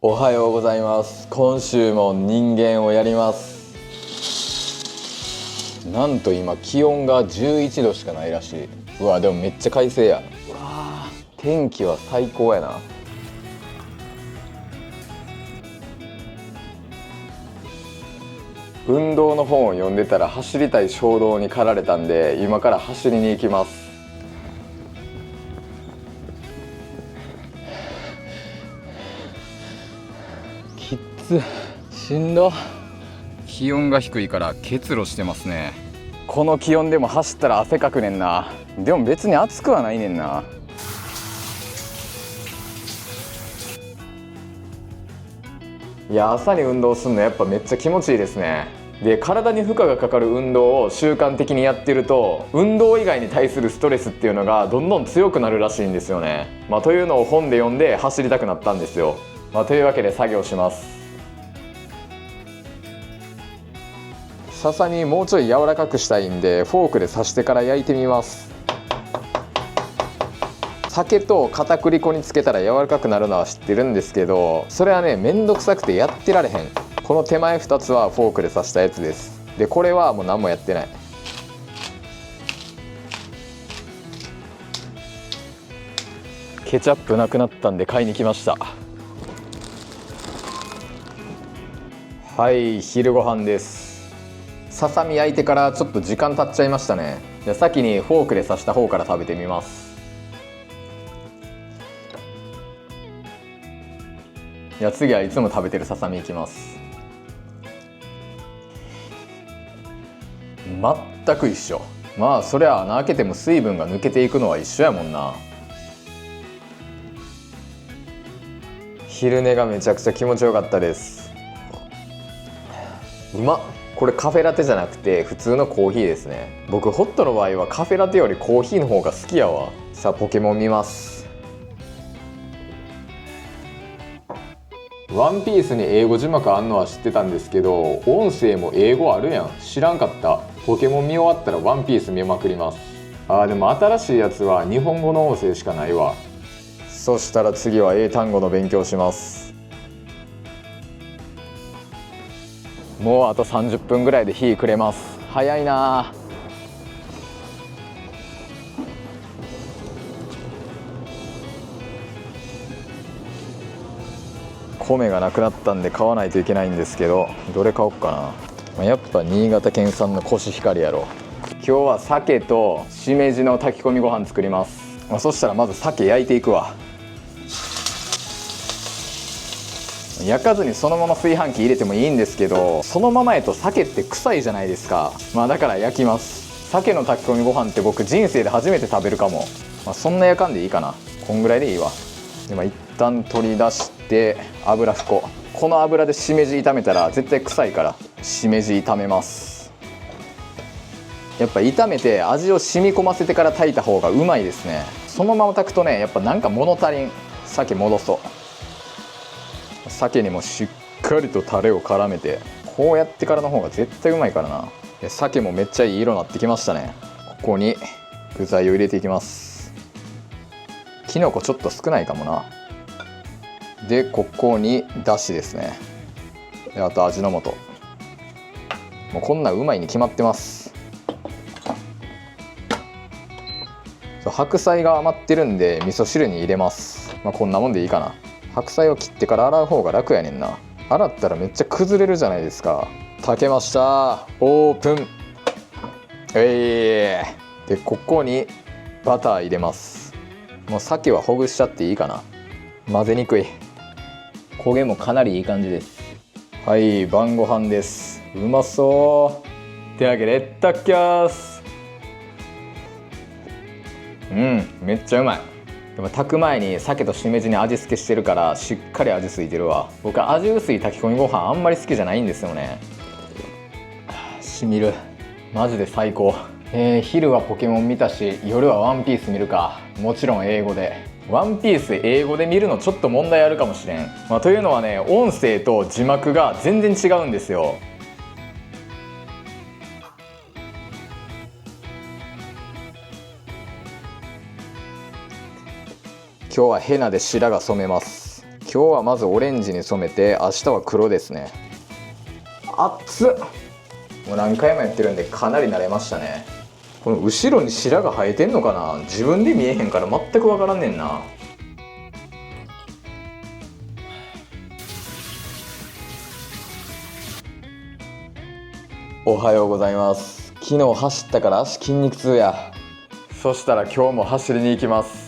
おはようございます。今週も人間をやります。なんと今気温が11度しかないらしい。うわ、でもめっちゃ快晴や。うわ、天気は最高やな。運動の本を読んでたら走りたい衝動に駆られたんで、今から走りに行きます。きっつ、しんど。気温が低いから結露してますね。この気温でも走ったら汗かくねんな。でも別に暑くはないねんな。いや、朝に運動するのやっぱめっちゃ気持ちいいですね。で、体に負荷がかかる運動を習慣的にやってると、運動以外に対するストレスっていうのがどんどん強くなるらしいんですよね。というのを本で読んで走りたくなったんですよ。というわけで作業します。ささみもうちょい柔らかくしたいんで、フォークで刺してから焼いてみます。酒と片栗粉につけたら柔らかくなるのは知ってるんですけど、それはね、めんどくさくてやってられへん。この手前2つはフォークで刺したやつです。で、これはもう何もやってない。ケチャップなくなったんで買いに来ました。はい、昼ご飯です。ささみ焼いてからちょっと時間経っちゃいましたね。じゃあ先にフォークで刺した方から食べてみます。じゃあ次はいつも食べてるささみいきます。全く一緒。そりゃ穴開けても水分が抜けていくのは一緒やもんな。昼寝がめちゃくちゃ気持ちよかったです。うまっ。これカフェラテじゃなくて普通のコーヒーですね。僕ホットの場合はカフェラテよりコーヒーの方が好きやわ。さあポケモン見ます。ワンピースに英語字幕あんのは知ってたんですけど、音声も英語あるやん。知らんかった。ポケモン見終わったらワンピース見まくります。でも新しいやつは日本語の音声しかないわ。そしたら次は英単語の勉強します。もうあと30分ぐらいで日暮れます。早いな。米がなくなったんで買わないといけないんですけど、どれ買おうかな。やっぱ新潟県産のコシヒカリやろ。今日は鮭としめじの炊き込みご飯作ります。そしたらまず鮭焼いていくわ。焼かずにそのまま炊飯器入れてもいいんですけど、そのままやと鮭って臭いじゃないですか。だから焼きます。鮭の炊き込みご飯って僕人生で初めて食べるかも。そんな焼かんでいいかな。こんぐらいでいいわ。で一旦取り出して油拭こう。この油でしめじ炒めたら絶対臭いから、しめじ炒めます。やっぱ炒めて味を染み込ませてから炊いた方がうまいですね。そのまま炊くとね、やっぱなんか物足りん。鮭戻そう。鮭にもしっかりとタレを絡めて、こうやってからの方が絶対うまいからな。鮭もめっちゃいい色になってきましたね。ここに具材を入れていきます。きのこちょっと少ないかもな。でここにだしですね。であと味の素。もうこんなんうまいに決まってます。白菜が余ってるんで味噌汁に入れます。こんなもんでいいかな。白菜を切ってから洗う方が楽やねんな。洗ったらめっちゃ崩れるじゃないですか。炊けました。オープン。でここにバター入れます。もう鮭はほぐしちゃっていいかな。混ぜにくい。焦げもかなりいい感じです。はい、晩ご飯です。うまそう。手上げレッタッキャース。めっちゃうまい。でも炊く前に鮭としめじに味付けしてるからしっかり味付いてるわ。僕は味薄い炊き込みご飯あんまり好きじゃないんですよね。しみる。マジで最高。昼はポケモン見たし、夜はワンピース見るか。もちろん英語で。ワンピース英語で見るのちょっと問題あるかもしれん。というのはね、音声と字幕が全然違うんですよ。今日はヘナで白髪染めます。今日はまずオレンジに染めて、明日は黒ですね。熱っ。もう何回もやってるんでかなり慣れましたね。この後ろに白が生えてんのかな、自分で見えへんから全く分からんねんな。おはようございます。昨日走ったから足筋肉痛や。そしたら今日も走りに行きます。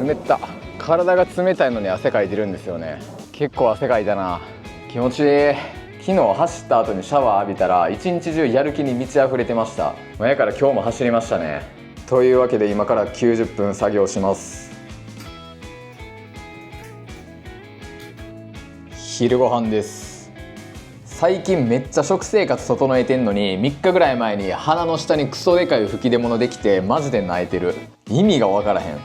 冷た。体が冷たいのに汗かいてるんですよね。結構汗かいたな。気持ちいい。昨日走った後にシャワー浴びたら一日中やる気に満ち溢れてました。やから今日も走りましたね。というわけで今から90分作業します。昼ご飯です。最近めっちゃ食生活整えてんのに、3日ぐらい前に鼻の下にクソでかい吹き出物できてマジで泣いてる。意味が分からへん。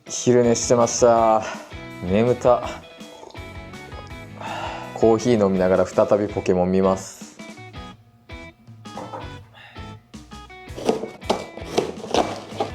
昼寝してました。眠た。コーヒー飲みながら再びポケモン見ます。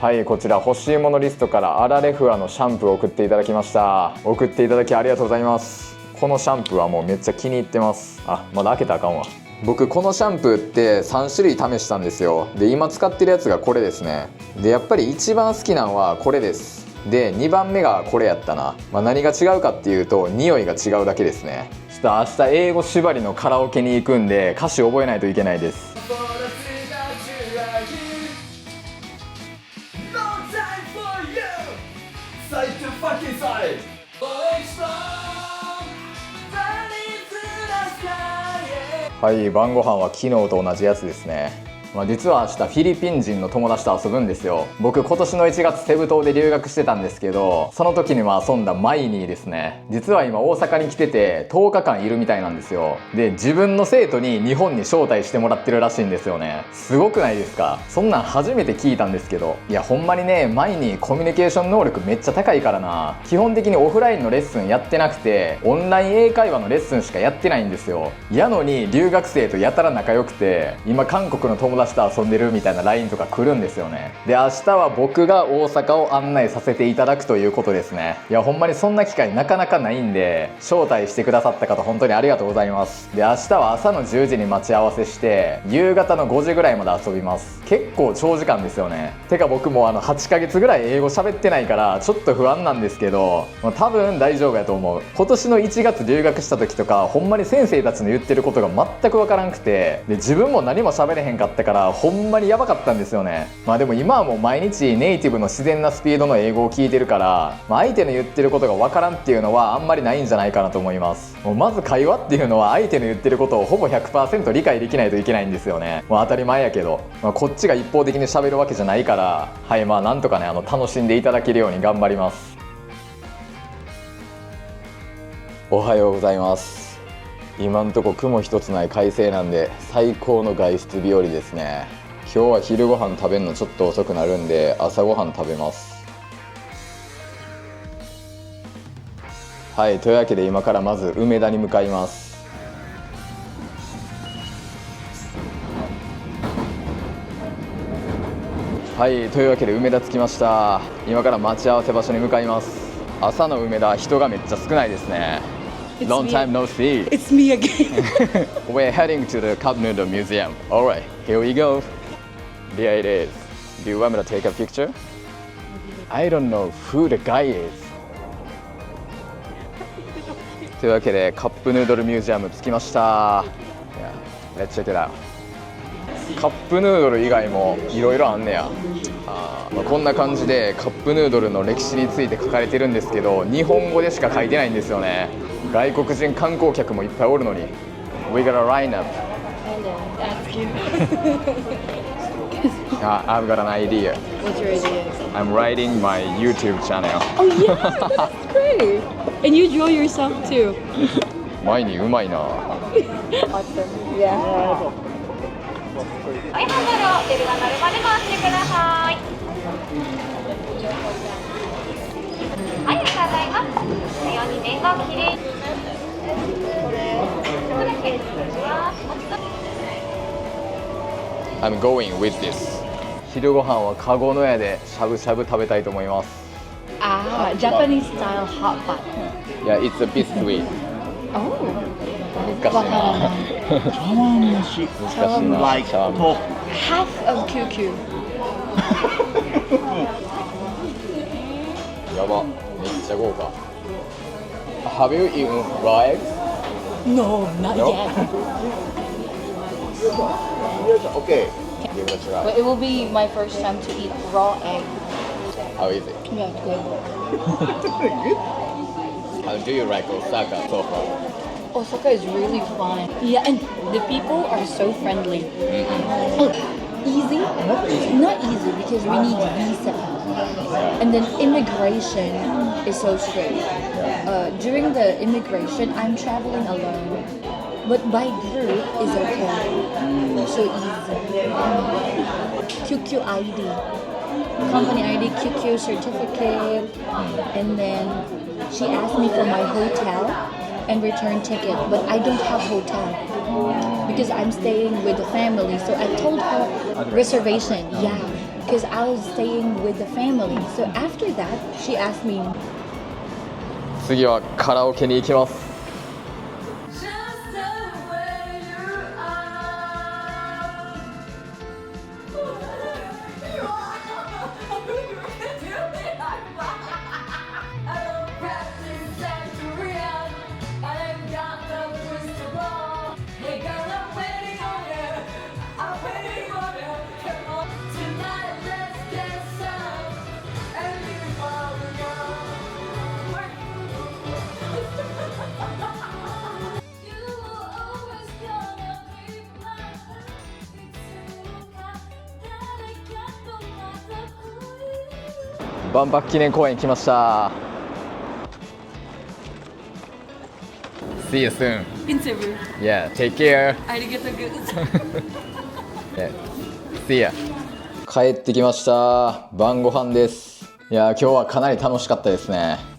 はい、こちら欲しいものリストからアラレフアのシャンプーを送っていただきました。送っていただきありがとうございます。このシャンプーはもうめっちゃ気に入ってます。あ、まだ開けたらあかんわ。僕このシャンプーって3種類試したんですよ。で今使ってるやつがこれですね。でやっぱり一番好きなのはこれです。で2番目がこれやったな。何が違うかっていうと匂いが違うだけですね。ちょっと明日英語縛りのカラオケに行くんで歌詞覚えないといけないです。はい、晩ご飯は昨日と同じやつですね。実は明日フィリピン人の友達と遊ぶんですよ。僕今年の1月セブ島で留学してたんですけど、その時にも遊んだマイニーですね。実は今大阪に来てて10日間いるみたいなんですよ。で自分の生徒に日本に招待してもらってるらしいんですよね。すごくないですか？そんなん初めて聞いたんですけど、いやほんまにね、マイニーコミュニケーション能力めっちゃ高いからな。基本的にオフラインのレッスンやってなくてオンライン英会話のレッスンしかやってないんですよ。やのに留学生とやたら仲良くて、今韓国の友達と遊んでるみたいな LINE とか来るんですよね。で明日は僕が大阪を案内させていただくということですね。いやほんまにそんな機会なかなかないんで、招待してくださった方本当にありがとうございます。で明日は朝の10時に待ち合わせして夕方の5時ぐらいまで遊びます。結構長時間ですよね。てか僕も8ヶ月ぐらい英語喋ってないからちょっと不安なんですけど、多分大丈夫やと思う。今年の1月留学した時とかほんまに先生たちの言ってることが全く分からんくて、で自分も何も喋れへんかったからほんまにやばかったんですよね。でも今はもう毎日ネイティブの自然なスピードの英語を聞いてるから、相手の言ってることが分からんっていうのはあんまりないんじゃないかなと思います。もうまず会話っていうのは相手の言ってることをほぼ 100% 理解できないといけないんですよね。当たり前やけど、こっちが一方的に喋るわけじゃないから、はい、なんとかね楽しんでいただけるように頑張ります。おはようございます。今んとこ雲一つない快晴なんで最高の外出日和ですね。今日は昼ご飯食べるのちょっと遅くなるんで朝ごはん食べます。はい、というわけで今からまず梅田に向かいます。はい、というわけで梅田着きました。今から待ち合わせ場所に向かいます。朝の梅田人がめっちゃ少ないですね。Long time no see. It's me again. We're heading to the Cup Noodle Museum. Alright, here we go. There it is. Do you want me to take a picture? I don't know who the guy is. というわけでカップヌードルミュージアム着きました。Let's check it out. カップヌードル以外もいろいろあんねや。こんな感じでカップヌードルの歴史について書かれてるんですけど、日本語でしか書いてないんですよね。外国人観光客もいっぱいおるのに。We got a line up. I've got an idea. What's your idea? I'm writing my YouTube channel. Oh yeah, that's great. And you draw yourself too. 前にうまいな。Awesome. Yeah. はい、ハンドルをベルが鳴るまで回してください。はい、ありがとうございます。このように面がきれいに。これだけします。I'm going with this 昼ご飯はカゴの屋でしゃぶしゃぶ食べたいと思います Ah, Japanese style hot pot. Yeah, it's a bit sweet Oh. 難しいな茶碗蒸し難しいな like 茶碗蒸し と Half of QQ. やばめっちゃ豪華 Have you eaten raw eggs? No, not No? yet. OK Give it a try But it will be my first time to eat raw egg. How is it? Yeah, it's good. How do you like Osaka so far? Osaka is really fun. Yeah, and the people are so friendly. Oh, easy? Not easy because we need visa. And then immigration is so strict. During the immigration, I'm traveling alone. But by group is okay. So easy. QQ ID. Company ID, QQ certificate. And then she asked me for my hotel and return ticket, but I don't have hotel because I'm staying with the family. So I told her reservation, yeah, because I was staying with the family. So after that, she asked me. 次はカラオケに行きます 万博記念公園来ました See you soon Interview. Yeah, take care Arigato gozaimasu. Yeah. See ya 帰ってきました晩ご飯ですいや今日はかなり楽しかったですね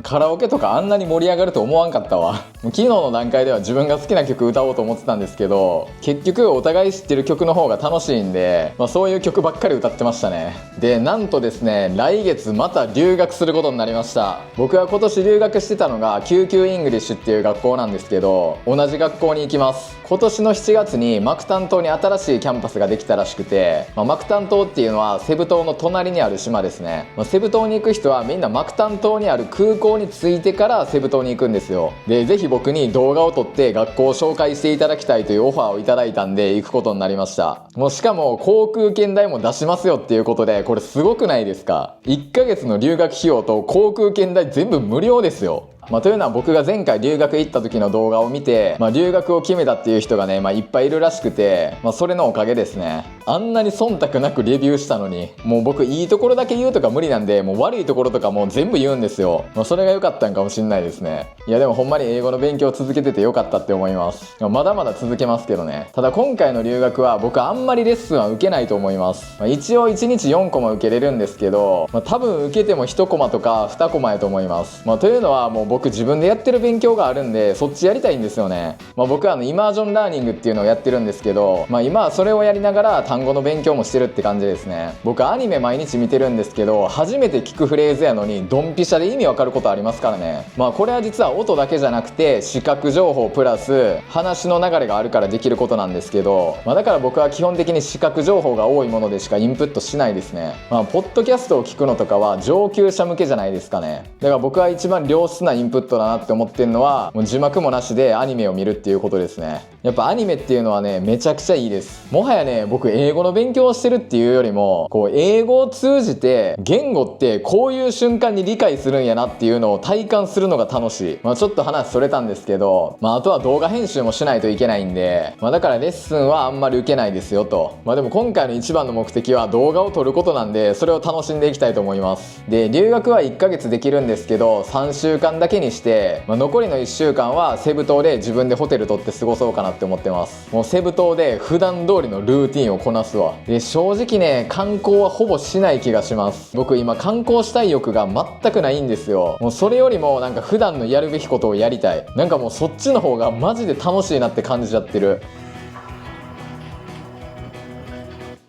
カラオケとかあんなに盛り上がると思わんかったわ昨日の段階では自分が好きな曲歌おうと思ってたんですけど結局お互い知ってる曲の方が楽しいんで、そういう曲ばっかり歌ってましたねでなんとですね来月また留学することになりました僕は今年留学してたのが救急イングリッシュっていう学校なんですけど同じ学校に行きます今年の7月にマクタン島に新しいキャンパスができたらしくて、マクタン島っていうのはセブ島の隣にある島ですね、セブ島に行く人はみんなマクタン島にある空港に着いてからセブ島に行くんですよでぜひ僕に動画を撮って学校を紹介していただきたいというオファーをいただいたんで行くことになりましたしかも航空券代も出しますよっていうことでこれすごくないですか1ヶ月の留学費用と航空券代全部無料ですよというのは僕が前回留学行った時の動画を見て、留学を決めたっていう人がね、いっぱいいるらしくて、それのおかげですねあんなに忖度なくレビューしたのにもう僕いいところだけ言うとか無理なんでもう悪いところとかもう全部言うんですよ、それが良かったんかもしんないですねいやでもほんまに英語の勉強を続けてて良かったって思いますまだまだ続けますけどねただ今回の留学は僕あんまりレッスンは受けないと思います、一応1日4コマ受けれるんですけど、多分受けても1コマとか2コマやと思います、というのはもう僕自分でやってる勉強があるんでそっちやりたいんですよね、僕はイマージョンラーニングっていうのをやってるんですけど、今はそれをやりながら単語の勉強もしてるって感じですね僕アニメ毎日見てるんですけど初めて聞くフレーズやのにドンピシャで意味わかることありますからねこれは実は音だけじゃなくて視覚情報プラス話の流れがあるからできることなんですけど、だから僕は基本的に視覚情報が多いものでしかインプットしないですねポッドキャストを聞くのとかは上級者向けじゃないですかねだから僕は一番良質なインプットだなって思ってるのはもう字幕もなしでアニメを見るっていうことですねやっぱアニメっていうのはねめちゃくちゃいいですもはやね僕英語の勉強をしてるっていうよりも英語を通じて言語ってこういう瞬間に理解するんやなっていうのを体感するのが楽しいちょっと話それたんですけどあとは動画編集もしないといけないんでだからレッスンはあんまり受けないですよとでも今回の一番の目的は動画を撮ることなんでそれを楽しんでいきたいと思いますで留学は1ヶ月できるんですけど3週間だけにして残りの1週間はセブ島で自分でホテル取って過ごそうかなって思ってますもうセブ島で普段通りのルーティンをこなすわで正直ね観光はほぼしない気がします僕今観光したい欲が全くないんですよもうそれよりもなんか普段のやるべきことをやりたいなんかもうそっちの方がマジで楽しいなって感じちゃってる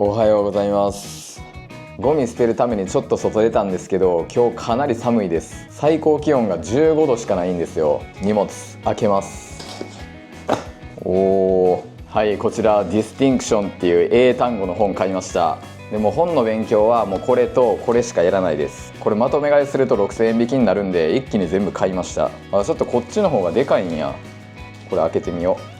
おはようございます。ゴミ捨てるためにちょっと外出たんですけど、今日かなり寒いです。最高気温が15度しかないんですよ。荷物開けます。はい、こちらディスティンクションっていう英単語の本買いました。でも本の勉強はもうこれとこれしかやらないです。これまとめ買いすると6000円引きになるんで一気に全部買いました。ちょっとこっちの方がでかいんや。これ開けてみよう。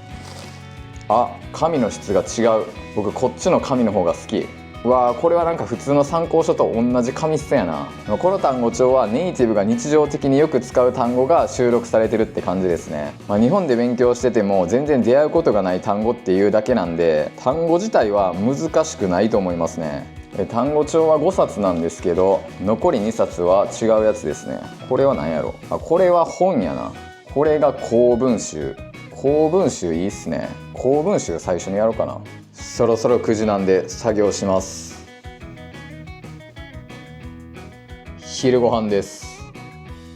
紙の質が違う。僕こっちの紙の方が好き。これはなんか普通の参考書と同じ紙質やな。この単語帳はネイティブが日常的によく使う単語が収録されてるって感じですね。日本で勉強してても全然出会うことがない単語っていうだけなんで、単語自体は難しくないと思いますね。単語帳は5冊なんですけど、残り2冊は違うやつですね。これは何やろ。これは本やな。これが公文集。公文集いいっすね。公文集最初にやろうかな。そろそろ9時なんで作業します。昼ご飯です。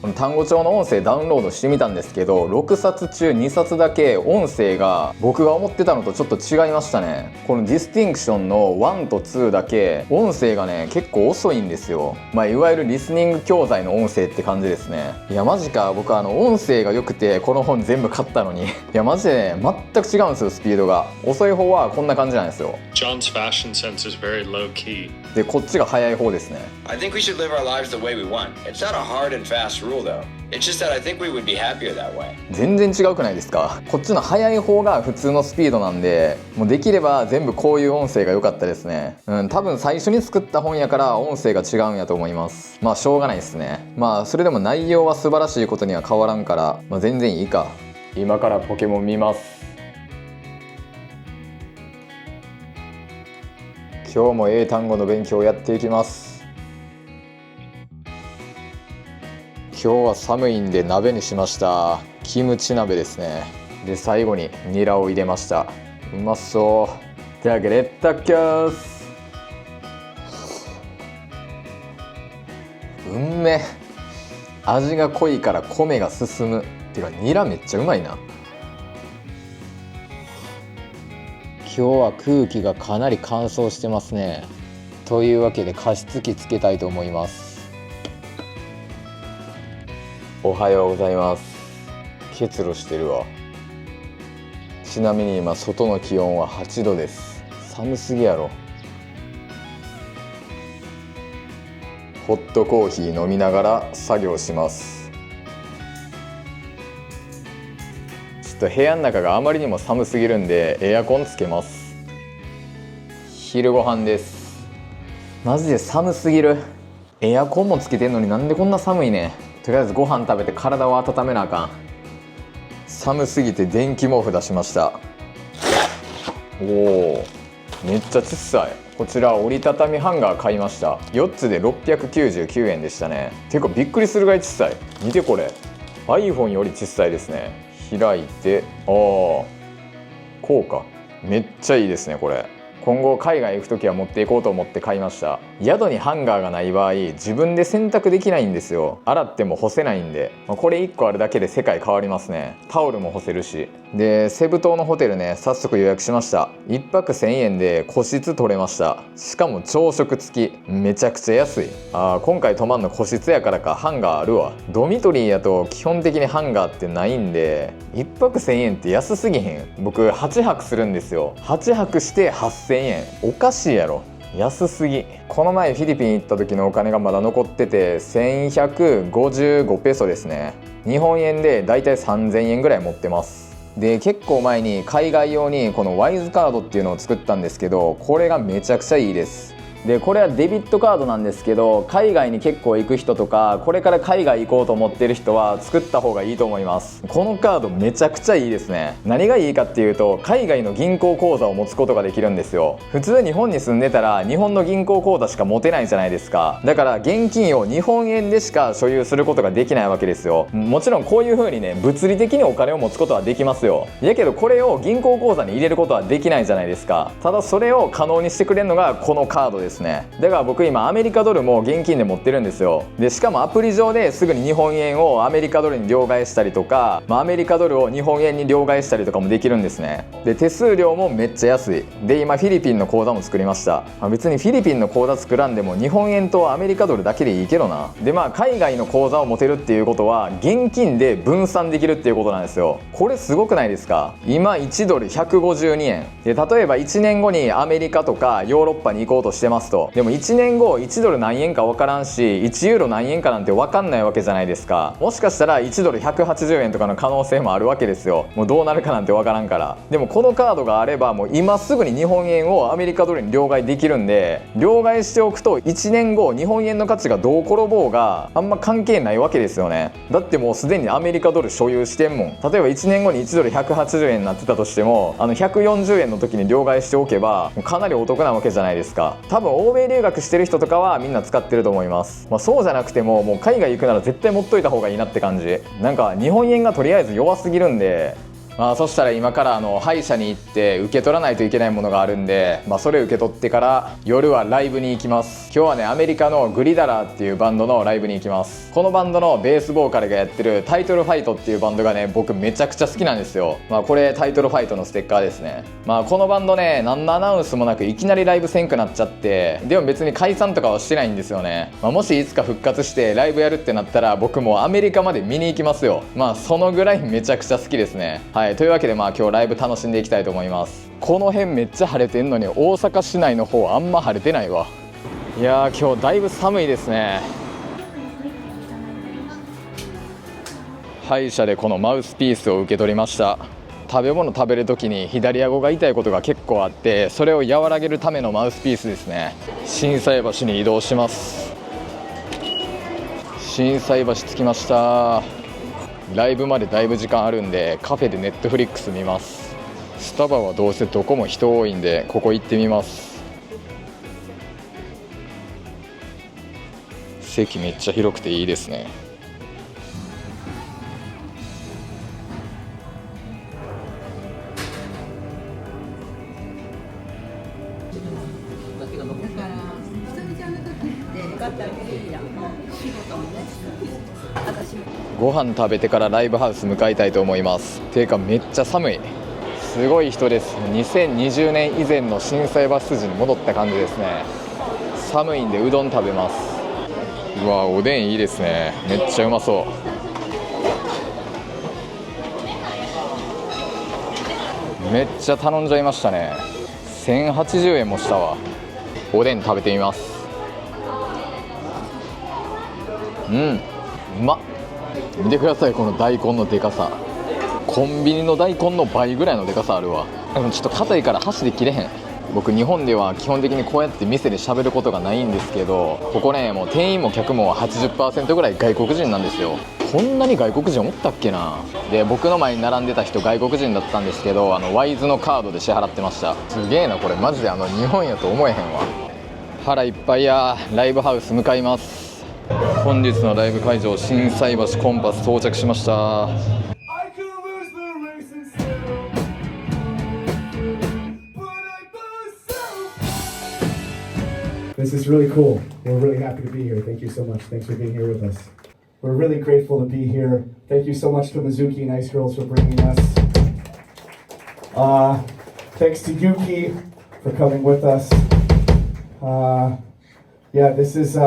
この単語帳の音声ダウンロードしてみたんですけど、6冊中2冊だけ音声が僕が思ってたのとちょっと違いましたね。このディスティンクションの1と2だけ音声がね結構遅いんですよ。いわゆるリスニング教材の音声って感じですね。いやマジか、僕音声が良くてこの本全部買ったのにいやマジでね全く違うんですよ。スピードが遅い方はこんな感じなんですよ。 John's fashion sense is very low key. でこっちが速い方ですね。 I think we should live our lives the way we want. It's not a hard and fast rule though. It's just that I think we would be happier that way. 全然違うくないですか。こっちの速い方が普通のスピードなんで、もうできれば全部こういう音声が良かったですね。多分最初に作った本やから音声が違うんやと思います。しょうがないですね。それでも内容は素晴らしいことには変わらんから、全然いいか。今からポケモン見ます。今日も英単語の勉強をやっていきます。今日は寒いんで鍋にしました。キムチ鍋ですね。で最後にニラを入れました。うまそう。ではゲレッタキャス。うんめ。味が濃いから米が進む。てかニラめっちゃうまいな。今日は空気がかなり乾燥してますね。というわけで加湿器つけたいと思います。おはようございます。結露してるわ。ちなみに今外の気温は8度です。寒すぎやろ。ホットコーヒー飲みながら作業します。ちょっと部屋の中があまりにも寒すぎるんでエアコンつけます。昼ご飯です。マジで寒すぎる。エアコンもつけてんのになんでこんな寒いね。とりあえずご飯食べて体を温めなあかん。寒すぎて電気毛布出しました。めっちゃ小さい。こちら折りたたみハンガー買いました。4つで699円でしたね。てかびっくりするぐらい小さい。見てこれ iPhone より小さいですね。開いてこうか。めっちゃいいですねこれ。今後海外行くときは持っていこうと思って買いました。宿にハンガーがない場合自分で洗濯できないんですよ。洗っても干せないんで、これ1個あるだけで世界変わりますね。タオルも干せるし。でセブ島のホテルね早速予約しました。1泊1000円で個室取れました。しかも朝食付き。めちゃくちゃ安い。今回泊まんの個室やからかハンガーあるわ。ドミトリーやと基本的にハンガーってないんで1泊1000円って安すぎへん。僕8泊するんですよ。8泊して8000円。おかしいやろ。安すぎ。この前フィリピン行った時のお金がまだ残ってて1155ペソですね。日本円でだいたい3000円ぐらい持ってます。で結構前に海外用にこのワイズカードっていうのを作ったんですけど、これがめちゃくちゃいいです。でこれはデビットカードなんですけど、海外に結構行く人とかこれから海外行こうと思ってる人は作った方がいいと思います。このカードめちゃくちゃいいですね。何がいいかっていうと海外の銀行口座を持つことができるんですよ。普通日本に住んでたら日本の銀行口座しか持てないじゃないですか。だから現金を日本円でしか所有することができないわけですよ。もちろんこういう風にね物理的にお金を持つことはできますよ。やけどこれを銀行口座に入れることはできないじゃないですか。ただそれを可能にしてくれるのがこのカードです。ですね。だから僕今アメリカドルも現金で持ってるんですよ。でしかもアプリ上ですぐに日本円をアメリカドルに両替したりとか、アメリカドルを日本円に両替したりとかもできるんですね。で手数料もめっちゃ安い。で今フィリピンの口座も作りました。別にフィリピンの口座作らんでも日本円とアメリカドルだけでいいけどな。で海外の口座を持てるっていうことは現金で分散できるっていうことなんですよ。これすごくないですか。今1ドル152円で、例えば1年後にアメリカとかヨーロッパに行こうとしてますと、でも1年後1ドル何円か分からんし1ユーロ何円かなんて分かんないわけじゃないですか。もしかしたら1ドル180円とかの可能性もあるわけですよ。もうどうなるかなんて分からんから。でもこのカードがあればもう今すぐに日本円をアメリカドルに両替できるんで、両替しておくと1年後日本円の価値がどう転ぼうがあんま関係ないわけですよね。だってもうすでにアメリカドル所有してんもん。例えば1年後に1ドル180円になってたとしても140円の時に両替しておけばかなりお得なわけじゃないですか。多分欧米留学してる人とかはみんな使ってると思います。そうじゃなくてもう海外行くなら絶対持っといた方がいいなって感じ。なんか日本円がとりあえず弱すぎるんで、そしたら今から歯医者に行って受け取らないといけないものがあるんで、それ受け取ってから夜はライブに行きます。今日はねアメリカのグリダラーっていうバンドのライブに行きます。このバンドのベースボーカルがやってるタイトルファイトっていうバンドがね僕めちゃくちゃ好きなんですよ。これタイトルファイトのステッカーですね。このバンドね何のアナウンスもなくいきなりライブせんくなっちゃって、でも別に解散とかはしてないんですよね。もしいつか復活してライブやるってなったら僕もアメリカまで見に行きますよ。そのぐらいめちゃくちゃ好きですね。はい、というわけで今日ライブ楽しんでいきたいと思います。この辺めっちゃ晴れてんのに大阪市内の方あんま晴れてないわ。いやー今日だいぶ寒いですね。歯医者でこのマウスピースを受け取りました。食べ物食べるときに左顎が痛いことが結構あって、それを和らげるためのマウスピースですね。心斎橋に移動します。心斎橋着きました。ライブまでだいぶ時間あるんでカフェでネットフリックス見ます。スタバはどうせどこも人多いんでここ行ってみます。席めっちゃ広くていいですね。ご飯食べてからライブハウス向かいたいと思います。ていうかめっちゃ寒い。すごい人です。2020年以前の心斎橋筋に戻った感じですね。寒いんでうどん食べます。うわおでんいいですね。めっちゃうまそう。めっちゃ頼んじゃいましたね。1080円もしたわ。おでん食べてみます。うまっ。見てくださいこの大根のでかさ。コンビニの大根の倍ぐらいのでかさあるわ。でもちょっと硬いから箸で切れへん。僕日本では基本的にこうやって店で喋ることがないんですけど、ここねもう店員も客も 80% ぐらい外国人なんですよ。こんなに外国人おったっけな。で僕の前に並んでた人外国人だったんですけど、ワイズのカードで支払ってました。すげえなこれマジで日本やと思えへんわ。腹いっぱいや。ライブハウス向かいます。本日のライブ会場心斎橋コンパス到着しました。This is really cool. We're really happy to be here. Thank you so much. Thanks for being here with us. We're really grateful to be here. Thank you so much to Mizuki and Ice Girls for bringing us. Thanks to Yuki for coming with us. Yeah, this is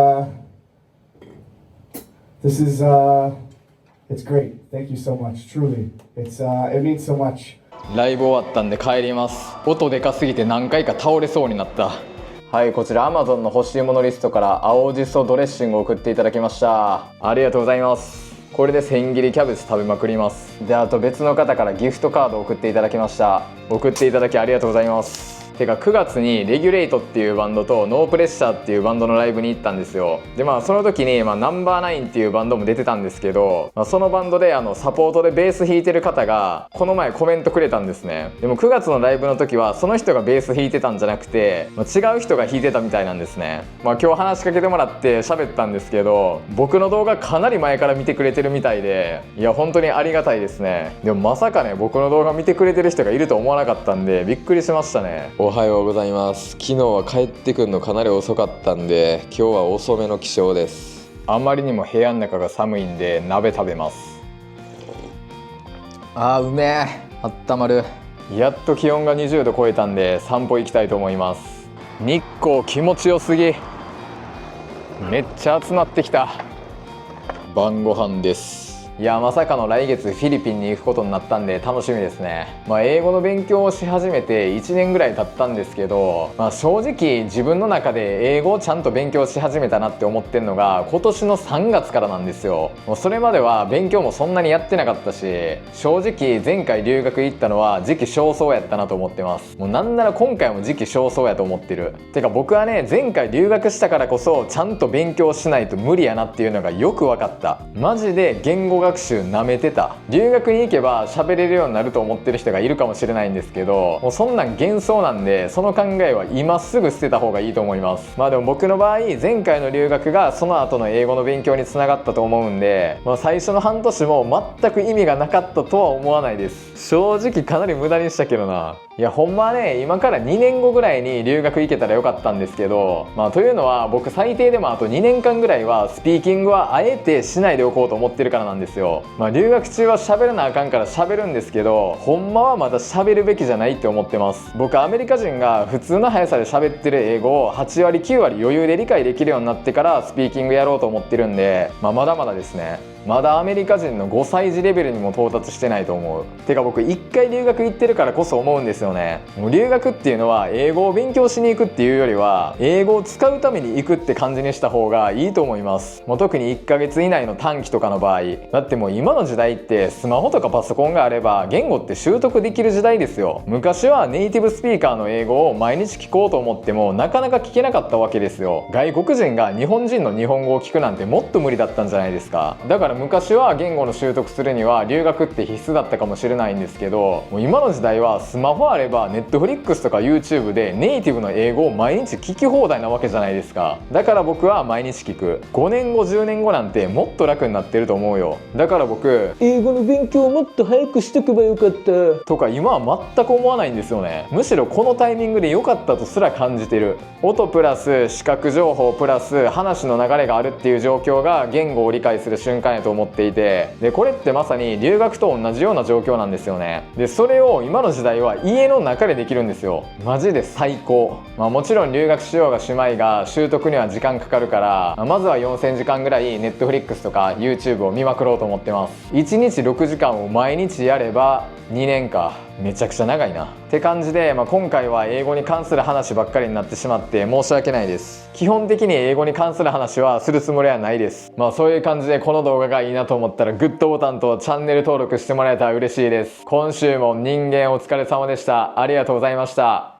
it's great. Thank you so much. Truly, it means so much. ライブ終わったんで帰ります。音でかすぎて何回か倒れそうになった。はい、こちら Amazon の欲しいものリストから青じそドレッシングを送っていただきました。ありがとうございます。これで千切りキャベツ食べまくります。であと別の方からギフトカードを送っていただきました。送っていただきありがとうございます。てか9月にレギュレイトっていうバンドとノープレッシャーっていうバンドのライブに行ったんですよ。でその時にナンバーナインっていうバンドも出てたんですけど、そのバンドでサポートでベース弾いてる方がこの前コメントくれたんですね。でも9月のライブの時はその人がベース弾いてたんじゃなくて、違う人が弾いてたみたいなんですね。今日話しかけてもらって喋ったんですけど、僕の動画かなり前から見てくれてるみたいで、いや本当にありがたいですね。でもまさかね僕の動画見てくれてる人がいると思わなかったんでびっくりしましたね。おはようございます。昨日は帰ってくるのかなり遅かったんで、今日は遅めの起床です。あまりにも部屋の中が寒いんで鍋食べます。うめえ、あったまる。やっと気温が20度超えたんで散歩行きたいと思います。日光気持ちよすぎ、めっちゃ暑なってきた。晩ご飯です。いや、まさかの来月フィリピンに行くことになったんで楽しみですね。英語の勉強をし始めて1年ぐらい経ったんですけど、正直自分の中で英語をちゃんと勉強し始めたなって思ってんのが今年の3月からなんですよ。もうそれまでは勉強もそんなにやってなかったし、正直前回留学行ったのは時期尚早やったなと思ってます。もうなんなら今回も時期尚早やと思ってる。てか僕はね、前回留学したからこそちゃんと勉強しないと無理やなっていうのがよく分かった。マジで言語学習なめてた。留学に行けば喋れるようになると思ってる人がいるかもしれないんですけど、もうそんなん幻想なんで、その考えは今すぐ捨てた方がいいと思います。でも僕の場合、前回の留学がその後の英語の勉強につながったと思うんで、最初の半年も全く意味がなかったとは思わないです。正直かなり無駄にしたけどな。いやほんまはね、今から2年後ぐらいに留学行けたらよかったんですけど、というのは僕最低でもあと2年間ぐらいはスピーキングはあえてしないでおこうと思ってるからなんですよ。留学中は喋らなあかんから喋るんですけど、ほんまはまだ喋るべきじゃないって思ってます。僕アメリカ人が普通の速さで喋ってる英語を8割9割余裕で理解できるようになってからスピーキングやろうと思ってるんで、まだまだですね。まだアメリカ人の5歳児レベルにも到達してないと思う。てか僕1回留学行ってるからこそ思うんですよね。もう留学っていうのは英語を勉強しに行くっていうよりは英語を使うために行くって感じにした方がいいと思います。もう特に1ヶ月以内の短期とかの場合、だってもう今の時代ってスマホとかパソコンがあれば言語って習得できる時代ですよ。昔はネイティブスピーカーの英語を毎日聞こうと思ってもなかなか聞けなかったわけですよ。外国人が日本人の日本語を聞くなんてもっと無理だったんじゃないですか。だから昔は言語の習得するには留学って必須だったかもしれないんですけど、もう今の時代はスマホあれば Netflix とか YouTube でネイティブの英語を毎日聞き放題なわけじゃないですか。だから僕は毎日聞く。5年後10年後なんてもっと楽になってると思うよ。だから僕、英語の勉強をもっと早くしとけばよかったとか今は全く思わないんですよね。むしろこのタイミングで良かったとすら感じてる。音プラス視覚情報プラス話の流れがあるっていう状況が言語を理解する瞬間やと思っていて、でこれってまさに留学と同じような状況なんですよね。でそれを今の時代は家の中でできるんですよ。マジで最高。もちろん留学しようがしまいが習得には時間かかるから、まずは4000時間ぐらい Netflix とか YouTube を見まくろうと思ってます。1日6時間を毎日やれば2年か。めちゃくちゃ長いなって感じで、今回は英語に関する話ばっかりになってしまって申し訳ないです。基本的に英語に関する話はするつもりはないです。そういう感じでこの動画がいいなと思ったらグッドボタンとチャンネル登録してもらえたら嬉しいです。今週も人間お疲れ様でした。ありがとうございました。